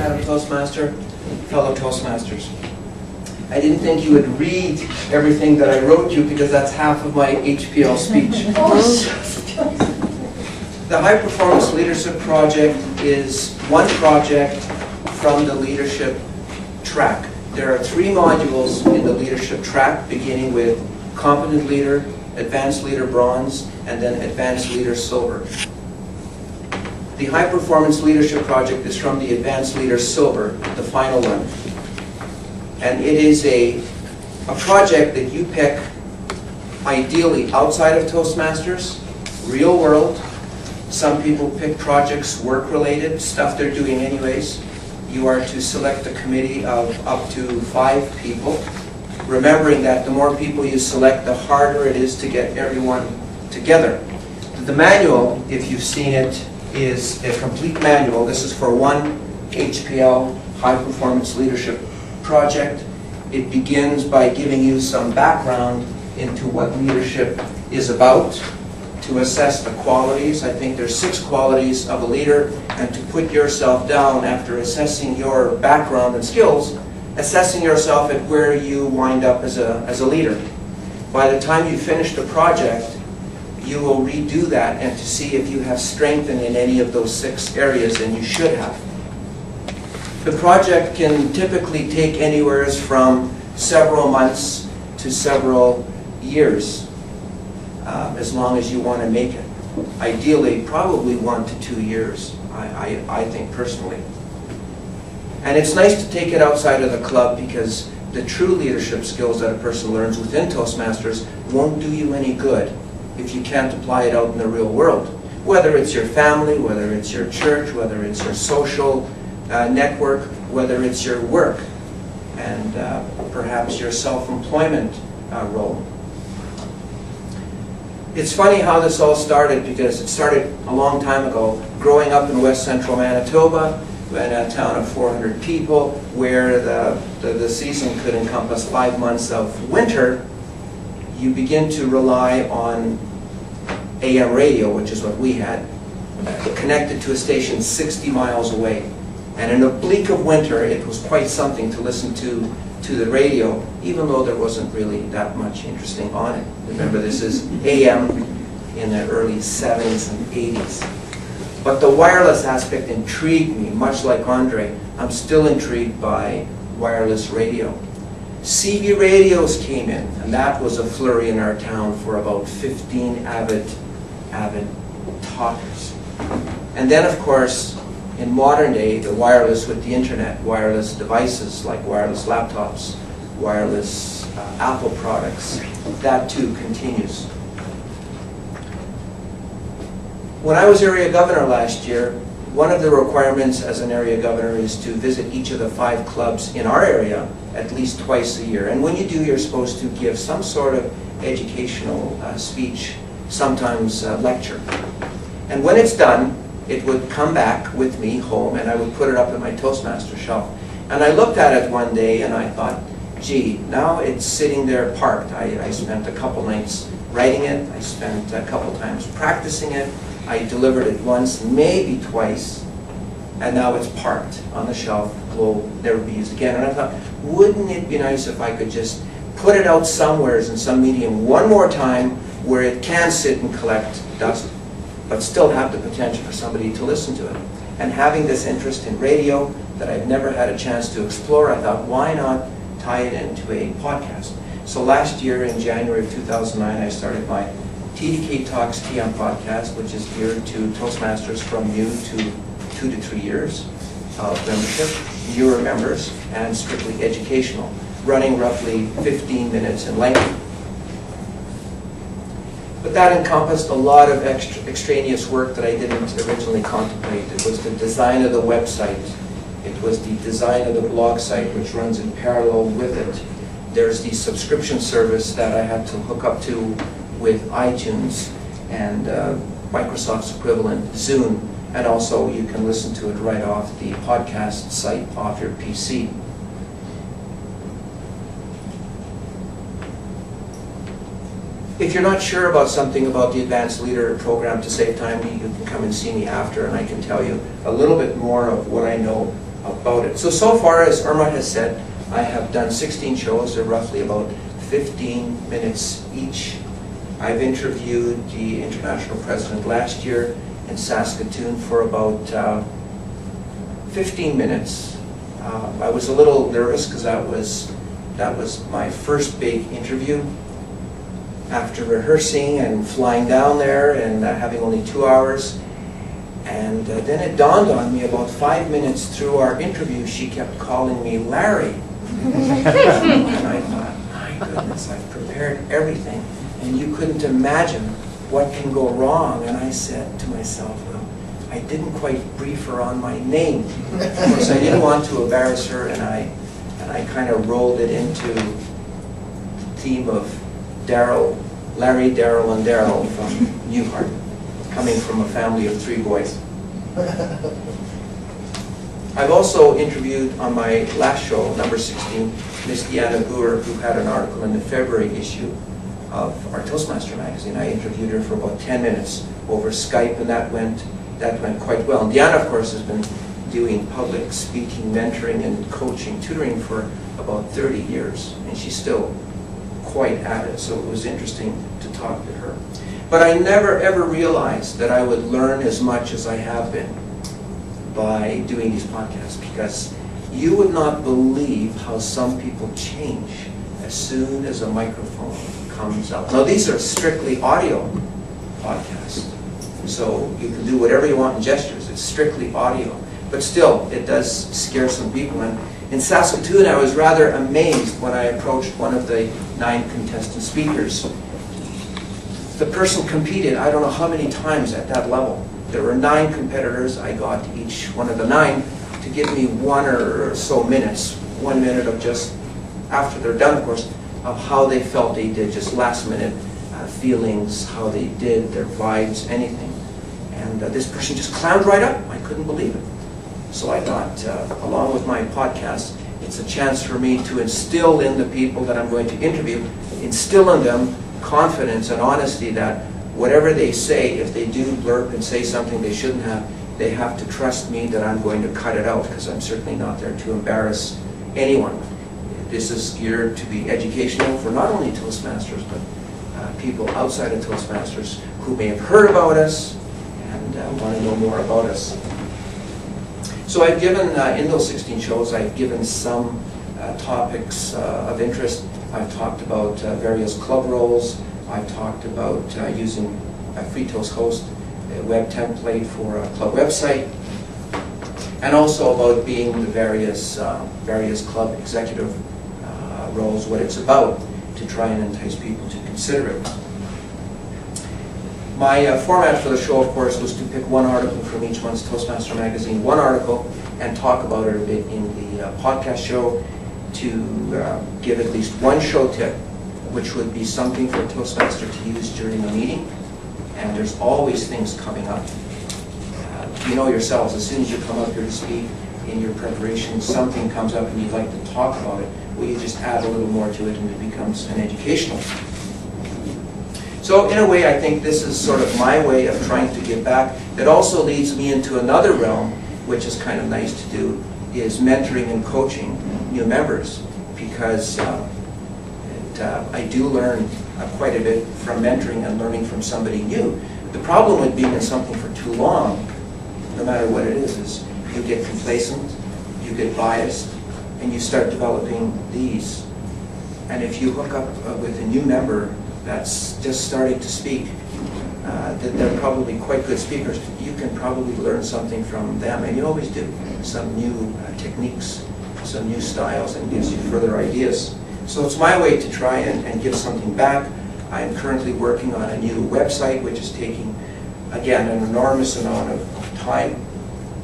Madam Toastmaster, fellow Toastmasters. I didn't think you would read everything that I wrote you because that's half of my HPL speech. The High Performance Leadership Project is one project from the leadership track. There are 3 modules in the leadership track, beginning with Competent Leader, Advanced Leader Bronze, and then Advanced Leader Silver. The High Performance Leadership Project is from the Advanced Leader Silver, the final one. And it is a project that you pick ideally outside of Toastmasters, real world. Some people pick projects work-related, stuff they're doing anyways. You are to select a committee of up to 5 people, remembering that the more people you select, the harder it is to get everyone together. The manual, if you've seen it, is a complete manual. This is for one HPL, High Performance Leadership Project. It begins by giving you some background into what leadership is about, to assess the qualities. I think there's 6 qualities of a leader, and to put yourself down after assessing your background and skills, assessing yourself at where you wind up as a leader. By the time you finish the project, you will redo that and to see if you have strengthened in any of those 6 areas, and you should have. The project can typically take anywhere from several months to several years, as long as you want to make it. Ideally, probably 1 to 2 years, I think personally. And it's nice to take it outside of the club, because the true leadership skills that a person learns within Toastmasters won't do you any good if you can't apply it out in the real world. Whether it's your family, whether it's your church, whether it's your social network, whether it's your work, and perhaps your self-employment role. It's funny how this all started, because it started a long time ago. Growing up in West Central Manitoba, in a town of 400 people, where the season could encompass 5 months of winter, you begin to rely on AM radio, which is what we had, connected to a station 60 miles away. And in a bleak of winter, it was quite something to listen to the radio, even though there wasn't really that much interesting on it. Remember, this is AM in the early 70s and 80s. But the wireless aspect intrigued me, much like Andre. I'm still intrigued by wireless radio. CB radios came in, and that was a flurry in our town for about 15 avid talkers. And then, of course, in modern day, the wireless with the internet, wireless devices like wireless laptops, wireless Apple products, that too continues. When I was area governor last year, one of the requirements as an area governor is to visit each of the 5 clubs in our area at least twice a year. And when you do, you're supposed to give some sort of educational speech, sometimes a lecture. And when it's done, it would come back with me home, and I would put it up in my Toastmaster shelf. And I looked at it one day and I thought, gee, now it's sitting there parked. I spent a couple nights writing it. I spent a couple times practicing it. I delivered it once, maybe twice, and now it's parked on the shelf, will never be used again. And I thought, wouldn't it be nice if I could just put it out somewhere in some medium one more time where it can sit and collect dust, but still have the potential for somebody to listen to it. And having this interest in radio that I've never had a chance to explore, I thought, why not tie it into a podcast? So last year in January of 2009, I started my TDK Talks TM podcast, which is geared to Toastmasters from new to 2 to 3 years of membership, newer members, and strictly educational, running roughly 15 minutes in length. But that encompassed a lot of extraneous work that I didn't originally contemplate. It was the design of the website. It was the design of the blog site, which runs in parallel with it. There's the subscription service that I had to hook up to with iTunes and Microsoft's equivalent, Zune. And also you can listen to it right off the podcast site off your PC. If you're not sure about something about the Advanced Leader Program, to save time, you can come and see me after, and I can tell you a little bit more of what I know about it. So far, as Irma has said, I have done 16 shows. They're roughly about 15 minutes each. I've interviewed the international president last year in Saskatoon for about 15 minutes. I was a little nervous because that was my first big interview. After rehearsing and flying down there and having only 2 hours, and then it dawned on me about 5 minutes through our interview, she kept calling me Larry. And I thought, my goodness, I've prepared everything, and you couldn't imagine what can go wrong. And I said to myself, well, I didn't quite brief her on my name. Of course, I didn't want to embarrass her, and I kind of rolled it into the theme of Daryl, Larry, Daryl, and Daryl from Newhart, coming from a family of 3 boys. I've also interviewed on my last show, number 16, Miss Deanna Boer, who had an article in the February issue of our Toastmaster magazine. I interviewed her for about 10 minutes over Skype, and that went quite well. And Deanna, of course, has been doing public speaking, mentoring, and coaching, tutoring for about 30 years, and she's still quite at it, so it was interesting to talk to her. But I never ever realized that I would learn as much as I have been by doing these podcasts, because you would not believe how some people change as soon as a microphone comes out. Now, these are strictly audio podcasts, so you can do whatever you want in gestures. It's strictly audio, but still, it does scare some people. And in Saskatoon, I was rather amazed when I approached one of the 9 contestant speakers. The person competed, I don't know how many times at that level. There were 9 competitors. I got each one of the 9 to give me 1 or so minutes, 1 minute of just, after they're done, of course, of how they felt they did, just last minute feelings, how they did, their vibes, anything. And this person just clowned right up. I couldn't believe it. So I thought, along with my podcast, it's a chance for me to instill in the people that I'm going to interview, instill in them confidence and honesty that whatever they say, if they do blurb and say something they shouldn't have, they have to trust me that I'm going to cut it out, because I'm certainly not there to embarrass anyone. This is geared to be educational for not only Toastmasters, but people outside of Toastmasters who may have heard about us and want to know more about us. So I've given, in those 16 shows, I've given some topics of interest. I've talked about various club roles. I've talked about using a Free Toast Host, a web template for a club website, and also about being the various club executive roles, what it's about, to try and entice people to consider it. My format for the show, of course, was to pick one article from each month's Toastmaster magazine, one article, and talk about it a bit in the podcast show, to give at least one show tip, which would be something for a Toastmaster to use during a meeting. And there's always things coming up. You know yourselves, as soon as you come up here to speak, in your preparation, something comes up and you'd like to talk about it, well, you just add a little more to it and it becomes an educational. So in a way, I think this is sort of my way of trying to give back. It also leads me into another realm, which is kind of nice to do, is mentoring and coaching new members, because I do learn quite a bit from mentoring and learning from somebody new. The problem with being in something for too long, no matter what it is you get complacent, you get biased, and you start developing these. And if you hook up with a new member that's just starting to speak, that they're probably quite good speakers, you can probably learn something from them, and you always do, some new techniques, some new styles, and gives you further ideas. So it's my way to try and give something back. I'm currently working on a new website, which is taking, again, an enormous amount of time,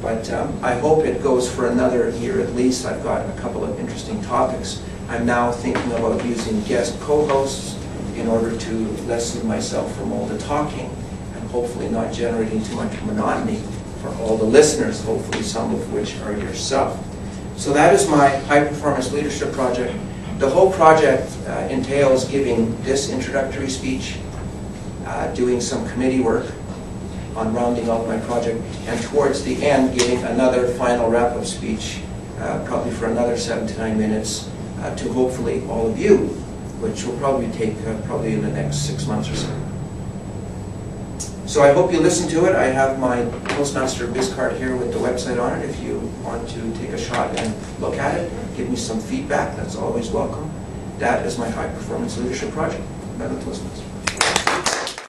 but I hope it goes for another year at least. I've got a couple of interesting topics. I'm now thinking about using guest co-hosts in order to lessen myself from all the talking, and hopefully not generating too much monotony for all the listeners, hopefully some of which are yourself. So that is my High Performance Leadership Project. The whole project entails giving this introductory speech, doing some committee work on rounding out my project, and towards the end giving another final wrap-up speech probably for another 7 to 9 minutes to hopefully all of you, which will probably take probably in the next 6 months or so. So I hope you listen to it. I have my Postmaster biz card here with the website on it. If you want to take a shot and look at it, give me some feedback, that's always welcome. That is my high performance leadership project. Madam Postmaster.